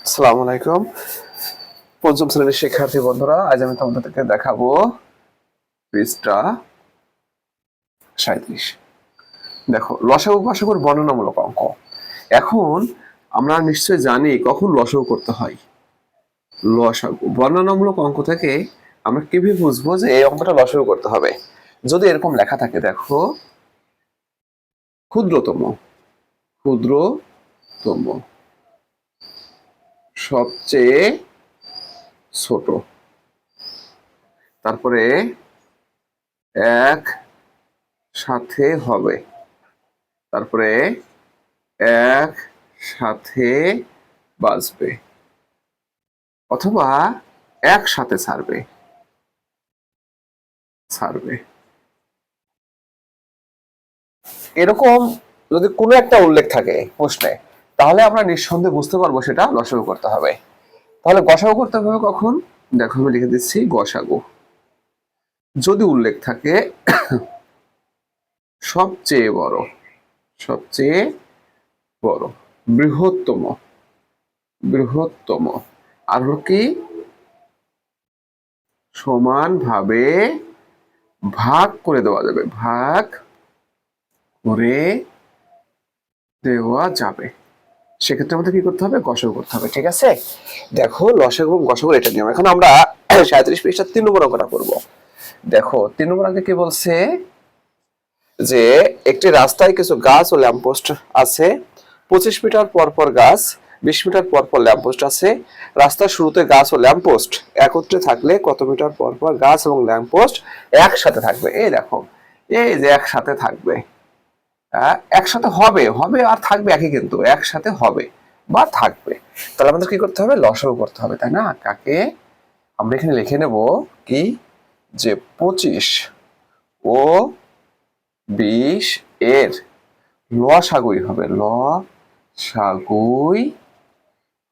আসসালামু আলাইকুম পঞ্চম শ্রেণীর শিক্ষার্থী বন্ধুরা, আজ আমি তোমাদেরকে দেখাবো পৃষ্ঠা 37। দেখো, লসাগু গসাগুর বর্ণনামূলক অঙ্ক। এখন আমরা নিশ্চয় জানি কখন লসাগু করতে হয়। লসাগু বর্ণনামূলক অঙ্ক থেকে আমরা কিভাবে বুঝবো যে এই অঙ্কটা লসাগু করতে হবে? যদি এরকম লেখা থাকে, দেখো, ক্ষুদ্রতম ক্ষুদ্রতম সবচেয়ে ছোট, তারপরে এক সাথে হবে, তারপরে এক সাথে বাজবে, অথবা একসাথে ছাড়বে ছাড়বে এরকম যদি কোনো একটা উল্লেখ থাকে প্রশ্নে, তাহলে আমরা নিঃসন্দেহে বুঝতে পারবো সেটা লসাগু করতে হবে। তাহলে গসাগু করতে হবে কখন? দেখো, আমি লিখে দিচ্ছি গসাগু। যদি উল্লেখ থাকে সবচেয়ে বড়, সবচেয়ে বড়, বৃহত্তম, বৃহত্তম, আর হলো কি সমানভাবে ভাগ করে দেওয়া যাবে, ভাগ করে দেওয়া যাবে, সেক্ষেত্রে আমাদের কি করতে হবে? গসাগু করতে হবে। ঠিক আছে, দেখো লসাগু এবং গসাগু এটা নিয়ম। এখন আমরা 37 পৃষ্ঠার 3 নম্বর অঙ্কটা করব। দেখো 3 নম্বর অঙ্কে কি বলছে যে একটি রাস্তায় কিছু গাছ ও ল্যাম্পপোস্ট আছে। 25 মিটার পর পর গাছ, 20 মিটার পর পর ল্যাম্পপোস্ট আছে। রাস্তার শুরুতে গাছ ও ল্যাম্পপোস্ট একত্রে থাকলে কত মিটার পর পর গাছ এবং ল্যাম্পপোস্ট একসাথে থাকবে? এই দেখো, এই যে একসাথে থাকবে, একসাথে হবে, হবে আর থাকবে একই, কিন্তু একসাথে হবে বা থাকবে। তাহলে আমাদের কি করতে হবে? লসাগু করতে হবে, তাই না? কাকে? আমরা এখানে লিখে নেব কি, যে 25 ও 20 এর লসাগুই হবে, লসাগুই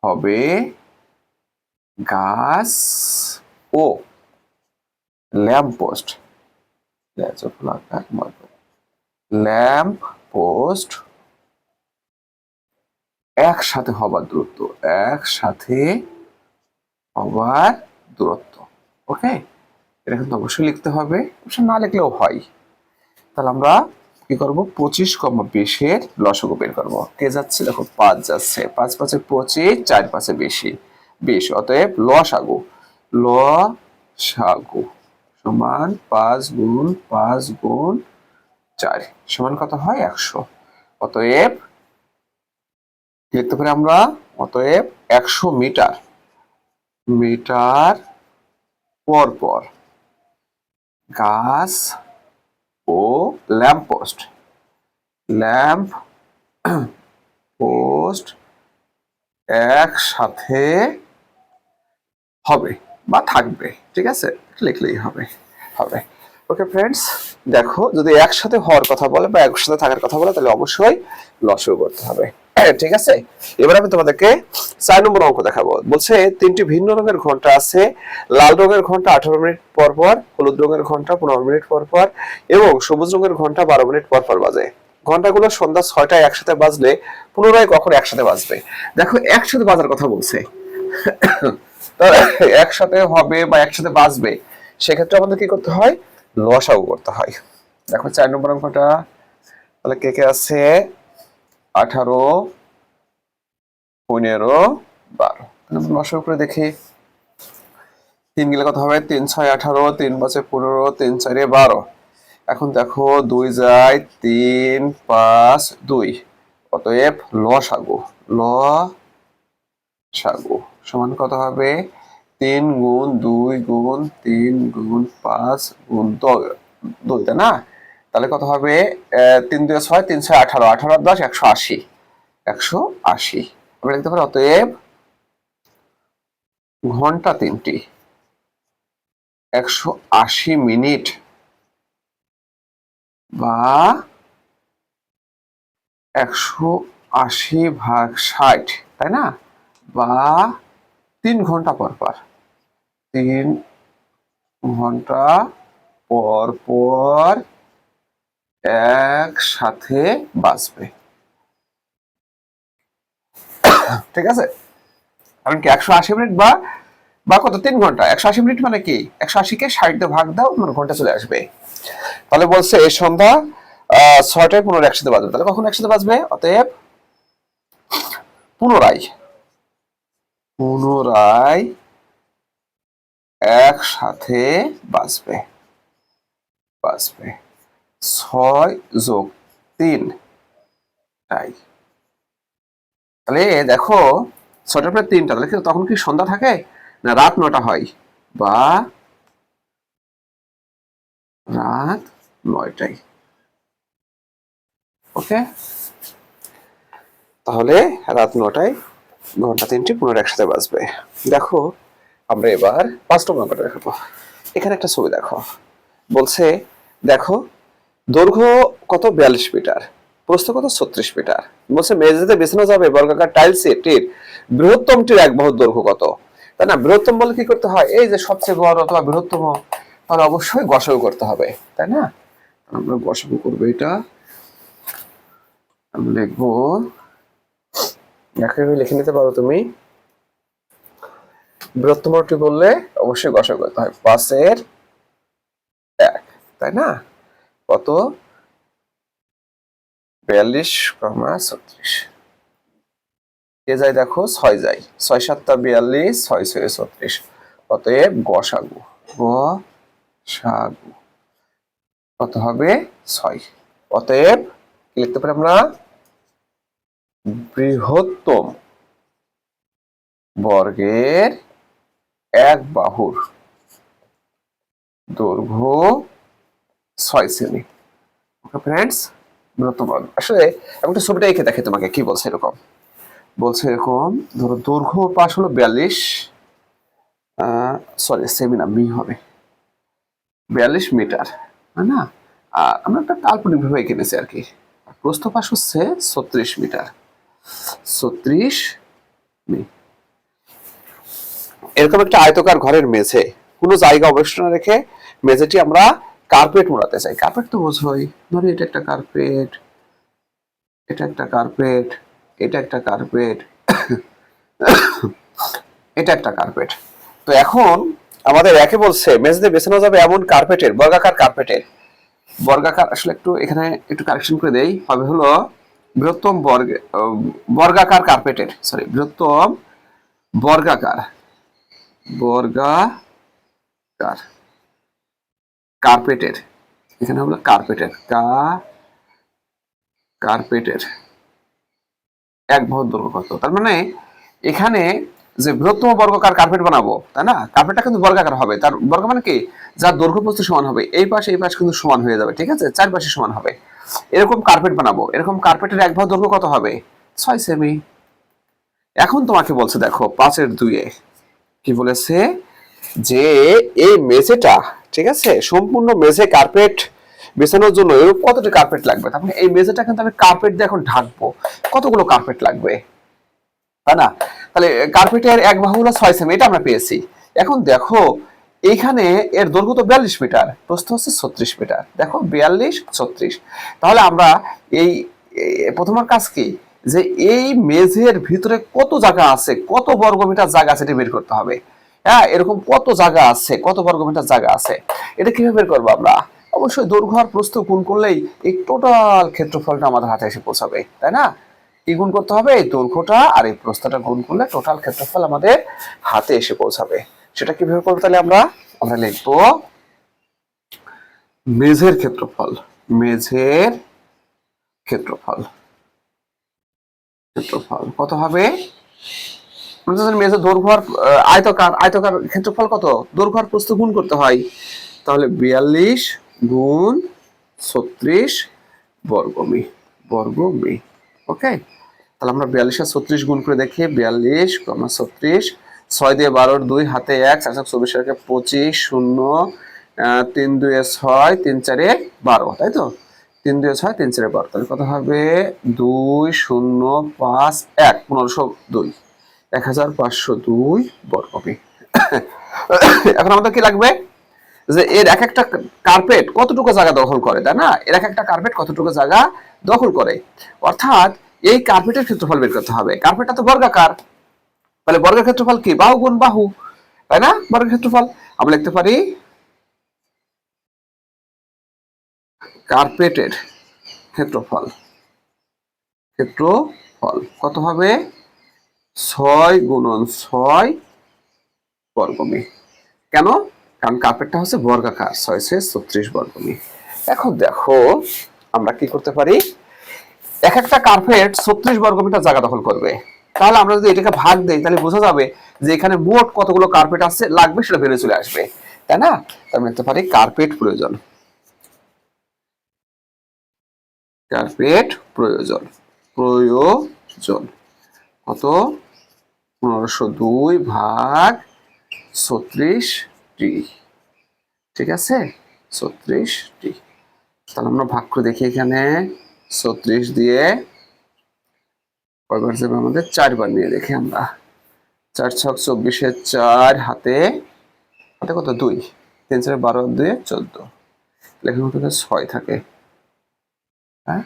হবে গাছ ও ল্যাম্প পোস্ট, ল্যাম্প পোস্ট একসাথে হবার দূরত্ব, একসাথে হবার দূরত্ব। ওকে, এটা কিন্তু অবশ্যই লিখতে হবে, অবশ্য না লিখলেও হয়। তাহলে আমরা কি করব? 25, 20 এর লসাগু বের করবো। কে যাচ্ছে? দেখো 5 যাচ্ছে, 5 5 25, 4 5 20, অতএব লসাগু, লসাগু সমান 5 গুণ 5 গুণ 4 সমান কত হয়? 100। অতএব লিখতে পারি আমরা, অতএব 100 মিটার, মিটার পর পর গাছ ও ল্যাম্প পোস্ট, ল্যাম্প পোস্ট একসাথে হবে বা থাকবে। ঠিক আছে, লিখলেই হবে, হবে। ওকে ফ্রেন্ডস, দেখো যদি একসাথে হওয়ার কথা বলে বা একসাথে থাকার কথা বলে, তাহলে অবশ্যই লসাগু করতে হবে। ঠিক আছে, এবার আমি তোমাদেরকে 4 নম্বর অঙ্ক দেখাবো। বলছে 3টি ভিন্ন রঙের ঘন্টা আছে। লাল রঙের ঘন্টা 18 মিনিট পর পর, হলুদ রঙের ঘন্টা 15 মিনিট পর পর এবং সবুজ রঙের ঘন্টা 12 মিনিট পর পর বাজে। ঘন্টাগুলো সন্ধ্যা 6টায় একসাথে বাজলে পুনরায় কখন একসাথে বাজবে? দেখো, একসাথে বাজার কথা বলছে, একসাথে হবে বা একসাথে বাজবে, সেক্ষেত্রে আমাদের কি করতে হয়? লসাগু করতে হয়। দেখো 4 নম্বর অঙ্কটা, তাহলে কে কে আছে? 18, 15, 12। লসাগু করে দেখি। 3 গেলে কত হবে? 3 6 18, 3 5 15, 3 4 12। এখন দেখো 2 যায় 3 5 2, অতএব লসাগু, লসাগু সমান কত হবে? 3 গুণ 2 গুণ 3 গুণ 5 গুণ 2, তাই না? তাহলে কত হবে? 3 2 6, 3 6 18, 18 10 180, 180 আমরা লিখতে পারি। অতএব ঘন্টা 3টি 180 মিনিট বা 180 ভাগ 60, তাই না? বা 3 ঘন্টা পর পর, 3 ঘন্টা পর পর একসাথে বাজবে। ঠিক আছে, কারণ কি 180 মিনিট বা বা কত 3 ঘন্টা, 180 মিনিট মানে কি 180 কে 60 দিয়ে ভাগ দাও, তোমার ঘন্টা চলে আসবে। তাহলে বলছে এই সন্ধ্যা 6টায় পুনরায় একসাথে বাজবে, তাহলে কখন একসাথে বাজবে? অতএব পুনরায় পুনরায় একসাথে বাজবে বাজবে 6 যোগ 3 তাই। তাহলে দেখো 6টার পরে 3টা, তাহলে তখন কি সন্ধ্যা থাকে না রাত 9টা হয়, বা রাত 9টায়। ওকে, তাহলে রাত 9টায় ঘন্টা 3টি পুনরায় একসাথে বাজবে। দেখো আমরা এবার 5 নম্বর অঙ্কটা দেখাবো। এখানে একটা ছবি দেখো, বলছে দেখো দৈর্ঘ্য কত 42 মিটার, প্রস্থ কত 36 মিটার। বলছে মেঝেতে বিছানো যাবে বর্গাকার টাইলস এটির বৃহত্তমটির এক বাহুর দৈর্ঘ্য কত। তাই না, বৃহত্তম বলে কি করতে হয়, এই যে সবচেয়ে বড় অথবা বৃহত্তম, তাহলে অবশ্যই গসাগু করতে হবে, তাই না। আমরা গসাগু করবো, এটা আমি লিখবো, লিখে নিতে পারো তুমি। বৃহত্তমটি বললে অবশ্যই গসাগু করতে হয়, 5-এর 1, তাই না, কত 42,36। কে যায় দেখো 6 যায়, 6 7 42, 6 6 36, অতএব গসাগু গসাগু কত হবে 6। অতএব কি লিখতে পারি আমরা, বৃহত্তম বর্গের এক বাহুর দৈর্ঘ্য 6 সেমি। ওকে ফ্রেন্ডস, বৃহত্তম বর্গ। আসলে একটা ছবিটা এঁকে দেখে তোমাকে কি বলছে, এরকম বলছে, এরকম ধরো দৈর্ঘ্য পাশ হলো 42, সরি সেমি না মি হবে, 42 মিটার, তাই না। আর আমরা একটা কাল্পনিক ভাবে এঁকে নিয়েছি আর কি। প্রস্থ পাশ হচ্ছে 36 মিটার, 36 মি। এরকম একটা আয়তকার ঘরের মেঝে কোনো জায়গা অবশিষ্ট না রেখে মেঝেটি আমরা কার্পেট মোড়াতে চাই। কার্পেট তো বোঝোই, ধরো এটা একটা কার্পেট, এটা একটা কার্পেট, এটা একটা কার্পেট, এটা একটা কার্পেট। তো এখন আমাদের একে বলছে মেঝেতে বেছানো যাবে এমন কার্পেটের বর্গাকার কার্পেটের বর্গাকার, আসলে একটু এখানে একটু কারেকশন করে দেই, হবে হলো বৃহত্তম বর্গাকার কার্পেটের, সরি বৃহত্তম বর্গাকার বর্গাকার কার্পেটের, এখানে হলো কার্পেটের কার্পেটের এক বাহুর দৈর্ঘ্য কত। তার মানে এখানে যে বৃহত্তম বর্গাকার কার্পেট বানাবো, তাই না, কার্পেটটা কিন্তু বর্গাকার হবে, তার বর্গ মানে কি, যার দৈর্ঘ্য প্রস্থ সমান হবে, এই পাশে এই পাশ কিন্তু সমান হয়ে যাবে, ঠিক আছে, চারপাশে সমান হবে, এরকম কার্পেট বানাবো। এরকম কার্পেটের এক বাহুর দৈর্ঘ্য কত হবে, 6 সেমি। এখন তোমাকে বলছে দেখো 5-এর 2-এ কি বলেছে, যে এই মেঝেটা, ঠিক আছে, সম্পূর্ণ মেঝে কার্পেট বিছানোর জন্য এরকম কতটি কার্পেট লাগবে। তার মানে এই মেঝেটা কিন্তু আমি কার্পেট দিয়ে এখন ঢাকবো, কতগুলো কার্পেট লাগবে, তাই না। তাহলে কার্পেটের এক বাহু হলো 6 সেমি, এটা আমরা পেয়েছি। এখন দেখো এইখানে এর দৈর্ঘ্য তো 42 মিটার, প্রস্থ হচ্ছে 36 মিটার, দেখো 42 36। তাহলে আমরা এই প্রথমের কাজ কি, যে এই মেঝের ভিতরে কত জায়গা আছে, কত বর্গমিটার জায়গা আছে এটা বের করতে হবে। হ্যাঁ, এরকম কত জায়গা আছে, কত বর্গমিটার জায়গা আছে, এটা কিভাবে বের করবো আমরা, অবশ্যই দৈর্ঘ্য আর প্রস্থ গুণ করলেই এই টোটাল ক্ষেত্রফলটা আমাদের হাতে এসে পৌঁছাবে, তাই না। কি গুণ করতে হবে, এই দৈর্ঘ্যটা আর এই প্রস্থটা গুণ করলে টোটাল ক্ষেত্রফল আমাদের হাতে এসে পৌঁছাবে। সেটা কিভাবে করবো, তাহলে আমরা লিখবো মেঝের ক্ষেত্রফল, মেঝের ক্ষেত্রফল ক্ষেত্রফল কত হবে, মেঝের দৈর্ঘ্য আর আয়তকার ক্ষেত্রফল কত, দৈর্ঘ্য আর প্রস্থ গুণ করতে হয়, তাহলে 42 গুণ 36 বর্গমি বর্গমি। ওকে, তাহলে আমরা 42 আর 36 গুণ করে দেখি, 42, 36, 6 দিয়ে 12, 2 হাতে 1, 4 24 এর 25, 0, 3 2 6, 3 4 12, তাই তো, 3 2 6, 3 4 12, তাহলে কত হবে 2 0 5 1 1502, 1502 বর্গমি। এখন আমাদের কি লাগবে, যে এর এক একটা কার্পেট কতটুকু জায়গা দখল করে, তাই না, এর এক একটা কার্পেট কতটুকু জায়গা দখল করে, অর্থাৎ এই কার্পেটের ক্ষেত্রফল বের করতে হবে। কার্পেটটা তো বর্গাকার, তাহলে বর্গের ক্ষেত্রফল কি? বাহু গুণ বাহু, তাই না? বর্গের ক্ষেত্রফল আমরা লিখতে পারি কার্পেটের ক্ষেত্রফল কত হবে? 6 গুণন 6 বর্গমি। কেন? কারণ কার্পেটটা হচ্ছে বর্গাকার, 636 বর্গমি। এখন দেখো আমরা কি করতে পারি, এক একটা কার্পেট 36 বর্গমিটার জায়গা দখল করবে। তাহলে আমরা যদি এটাকে ভাগ দেই তাহলে বোঝা যাবে যে এখানে মোট কতগুলো কার্পেট আছে লাগবে, সেটা বেরিয়ে চলে আসবে, তাই না? তাহলে লিখতে পারি কার্পেট প্রয়োজন কত? 1502 ভাগ 36টি, ঠিক আছে? 36টি। তাহলে আমরা ভাগ করে দেখি, এখানে 36 দিয়ে কয়বার যাবে আমাদের? 4 বার নিয়ে দেখি আমরা। 4 ছক 24 4 হাতে কত? 2, 3 4 12 2 14, লেখার মতো 6 থাকে। হ্যাঁ,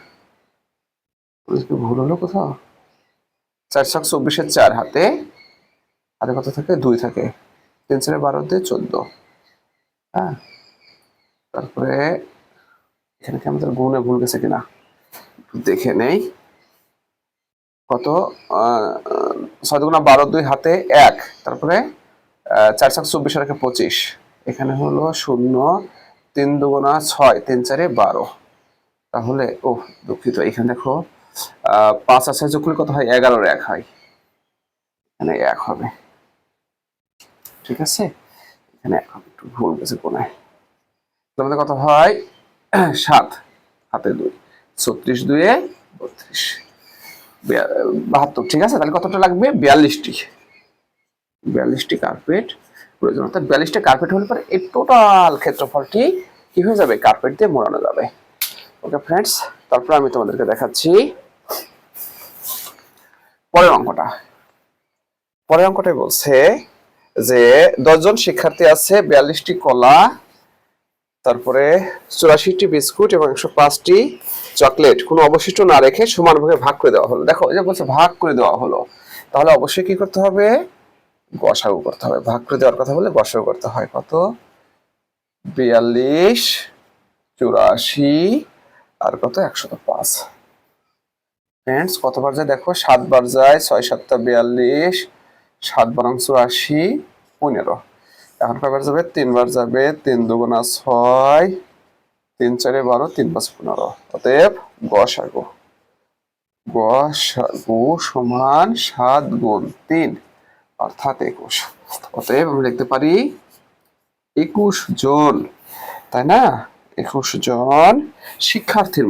ভুল হলো কোথাও? 4 ছক 24 4 হাতে কত থাকে? 2 থাকে, 3 4 12 2 14। হ্যাঁ, তারপরে এখানে কি আমাদের গুণে ভুল গেছে কিনা দেখে নেই। কত? 6 দুগুণা 12 2 হাতে 1, তারপরে 4 ছক 24 আর 25, এখানে হলো 0, 3 দুগুণা 6, 3 4 12। তাহলে ও দুঃখিত, এখানে দেখো 5 আর 6 যোগ করলে কত হয়? 11 আর 1 হয়, এখানে 1 হবে, ঠিক আছে? এখানে একটু ভুল গেছে কোনায়। তোমাদের কত হয়? 7 হাতে 2, 36 2 32, 72, ঠিক আছে? তাহলে কতটা লাগবে? 42টি কার্পেট প্রয়োজন। অর্থাৎ 42টা কার্পেট হলে পরে এই টোটাল ক্ষেত্রফলটি কি হয়ে যাবে? কার্পেট দিয়ে মোড়ানো যাবে। ওকে ফ্রেন্ডস, তারপর আমি তোমাদেরকে দেখাচ্ছি পরের অঙ্কটাই বলছে যে 10 জন শিক্ষার্থী আছে, 42টি কলা, তারপরে 84টি বিস্কুট এবং 105টি চকলেট কোনো অবশিষ্ট না রেখে সমানভাবে ভাগ করে দেওয়া হলো। দেখো, এই যে বলছে ভাগ করে দেওয়া হলো, তাহলে অবশ্যই কি করতে হবে? গসাগু করতে হবে। ভাগ করে দেওয়ার কথা বলে গসাগু করতে হয়। কত? 42 84 আর কত? 105। ফ্রেন্ডস, কতবার যায় দেখো? 7 বার যায়, 6 7 42, 7 বারং 84, 15। এখন কয়বার যাবে? 3 বার যাবে, 3 দুগুণা 6, 3 4 12, 3 5 15। অতএব গসাগু সমান 7 গুণ 3 অর্থাৎ 21। অতএব আমরা লিখতে পারি 21 জন, তাই না? 21 জন শিক্ষার্থীর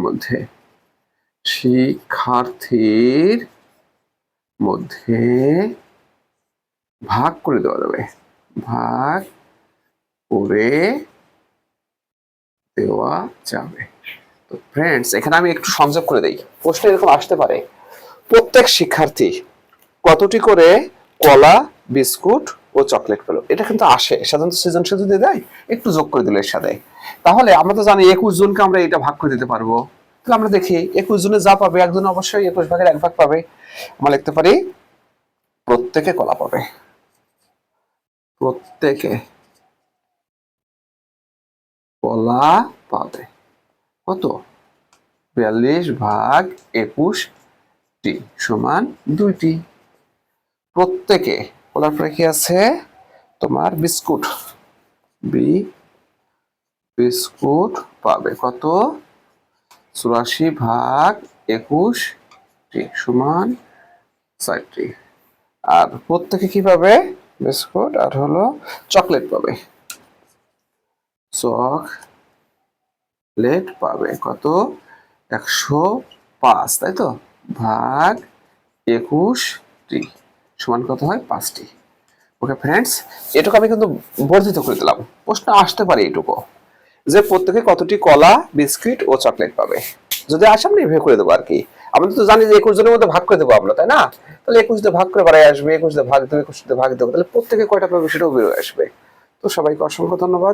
মধ্যে ভাগ করে দেওয়া যাবে, ভাগ করে দেওয়া যাবে। তো ফ্রেন্ডস, এখানে আমি একটু সংযোগ করে দেই। প্রশ্ন এরকম আসতে পারে, প্রত্যেক শিক্ষার্থী কতটি করে কলা, বিস্কুট ও চকলেট পেল? এটা কিন্তু আসে সাধারণত সৃজনশীল যদি দেয়, একটু যোগ করে দিল এর সাথে। তাহলে আমরা তো জানি 21 জনকে আমরা এটা ভাগ করে দিতে পারবো। তাহলে আমরা দেখি 21 জনে যা পাবে, একজন অবশ্যই 21 ভাগের 1 ভাগ পাবে। আমরা লিখতে পারি প্রত্যেকে কলা পাবে, প্রত্যেকে কলা পাবে। কত? 42 ভাগ 21টি সমান 2টি। প্রত্যেকে কলার পরে কি আছে? তোমার বিস্কুট পাবে। কত? 84 ভাগ 21টি সমান 4টি। আর প্রত্যেকে কি পাবে? বিস্কুট আর হলো চকলেট পাবে, চকলেট পাবে। কত? 105, তাই তো? ভাগ 21টি সমান কত হয়? 5টি। ওকে ফ্রেন্ডস, এটুকু আমি কিন্তু বর্ধিত করে দিলাম। প্রশ্ন আসতে পারে এটুকু, যে প্রত্যেকে কতটি কলা, বিস্কিট ও চকলেট পাবে। যদি আসে আমরা এভাবে করে দেবো আর কি। আমরা তো জানি যে 21 জনের মধ্যে ভাগ করে দেবো আমরা, তাই না? তাহলে 21 দিয়ে ভাগ করে বাড়াই আসবে, 21 দিয়ে ভাগ দেবো, 21 দিয়ে ভাগ দেবো, তাহলে প্রত্যেকে কয়টা পাবে সেটাও বেরোয় আসবে। তো সবাইকে অসংখ্য ধন্যবাদ।